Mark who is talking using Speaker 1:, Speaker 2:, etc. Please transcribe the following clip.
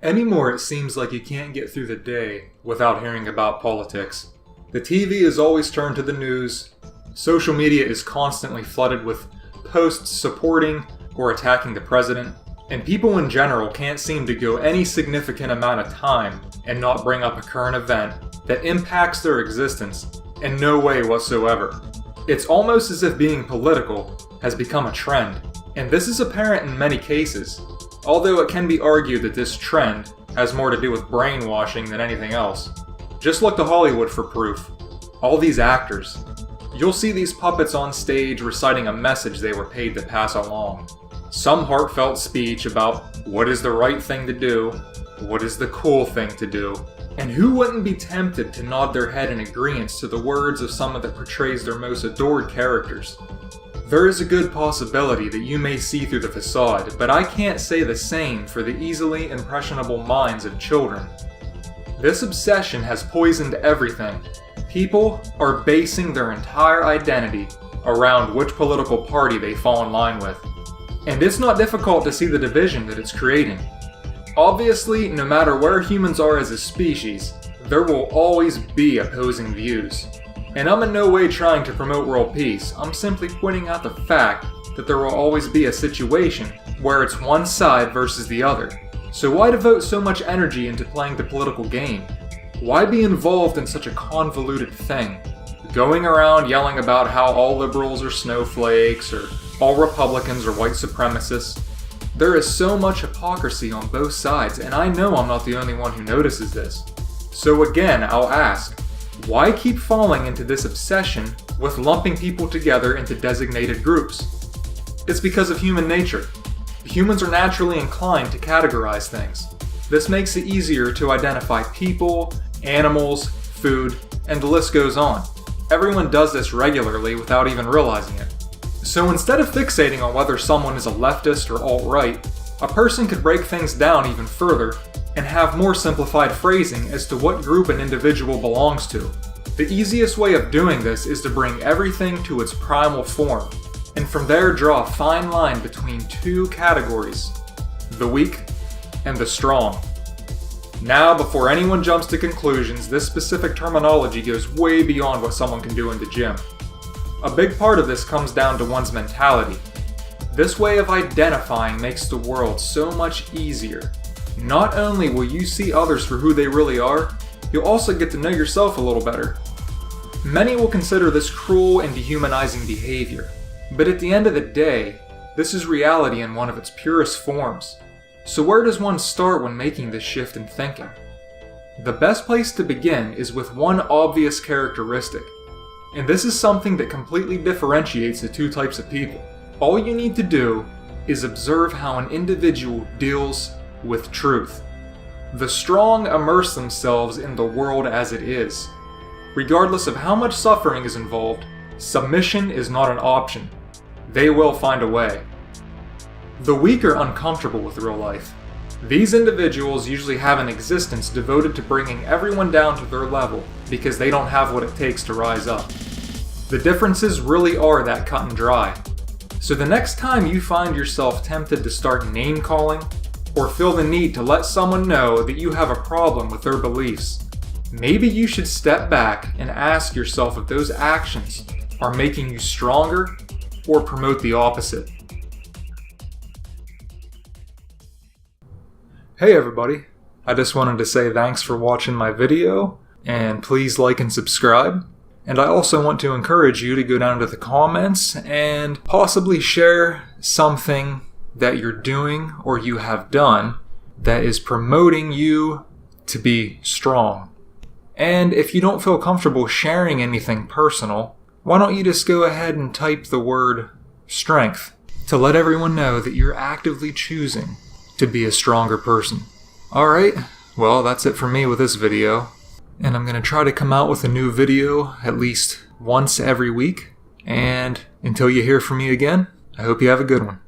Speaker 1: Anymore, it seems like you can't get through the day without hearing about politics. The TV is always turned to the news. Social media is constantly flooded with posts supporting or attacking the president. And people in general can't seem to go any significant amount of time and not bring up a current event that impacts their existence in no way whatsoever. It's almost as if being political has become a trend. And this is apparent in many cases. Although it can be argued that this trend has more to do with brainwashing than anything else. Just look to Hollywood for proof. All these actors. You'll see these puppets on stage reciting a message they were paid to pass along. Some heartfelt speech about what is the right thing to do, what is the cool thing to do, and who wouldn't be tempted to nod their head in agreement to the words of someone that portrays their most adored characters. There is a good possibility that you may see through the facade, but I can't say the same for the easily impressionable minds of children. This obsession has poisoned everything. People are basing their entire identity around which political party they fall in line with. And it's not difficult to see the division that it's creating. Obviously, no matter where humans are as a species, there will always be opposing views. And I'm in no way trying to promote world peace, I'm simply pointing out the fact that there will always be a situation where it's one side versus the other. So why devote so much energy into playing the political game? Why be involved in such a convoluted thing? Going around yelling about how all liberals are snowflakes or all Republicans are white supremacists. There is so much hypocrisy on both sides, and I know I'm not the only one who notices this. So again, I'll ask, why keep falling into this obsession with lumping people together into designated groups? It's because of human nature. Humans are naturally inclined to categorize things. This makes it easier to identify people, animals, food, and the list goes on. Everyone does this regularly without even realizing it. So instead of fixating on whether someone is a leftist or alt-right, a person could break things down even further and have more simplified phrasing as to what group an individual belongs to. The easiest way of doing this is to bring everything to its primal form, and from there draw a fine line between two categories, the weak and the strong. Now, before anyone jumps to conclusions, this specific terminology goes way beyond what someone can do in the gym. A big part of this comes down to one's mentality. This way of identifying makes the world so much easier. Not only will you see others for who they really are, you'll also get to know yourself a little better. Many will consider this cruel and dehumanizing behavior, but at the end of the day, this is reality in one of its purest forms. So where does one start when making this shift in thinking? The best place to begin is with one obvious characteristic, and this is something that completely differentiates the two types of people. All you need to do is observe how an individual deals with truth. The strong immerse themselves in the world as it is. Regardless of how much suffering is involved, submission is not an option. They will find a way. The weak are uncomfortable with real life. These individuals usually have an existence devoted to bringing everyone down to their level because they don't have what it takes to rise up. The differences really are that cut and dry. So the next time you find yourself tempted to start name-calling, or feel the need to let someone know that you have a problem with their beliefs, maybe you should step back and ask yourself if those actions are making you stronger or promote the opposite. Hey everybody, I just wanted to say thanks for watching my video, and please like and subscribe. And I also want to encourage you to go down to the comments and possibly share something that you're doing or you have done that is promoting you to be strong. And if you don't feel comfortable sharing anything personal, why don't you just go ahead and type the word strength to let everyone know that you're actively choosing to be a stronger person. Alright, well that's it for me with this video. And I'm going to try to come out with a new video at least once every week. And until you hear from me again, I hope you have a good one.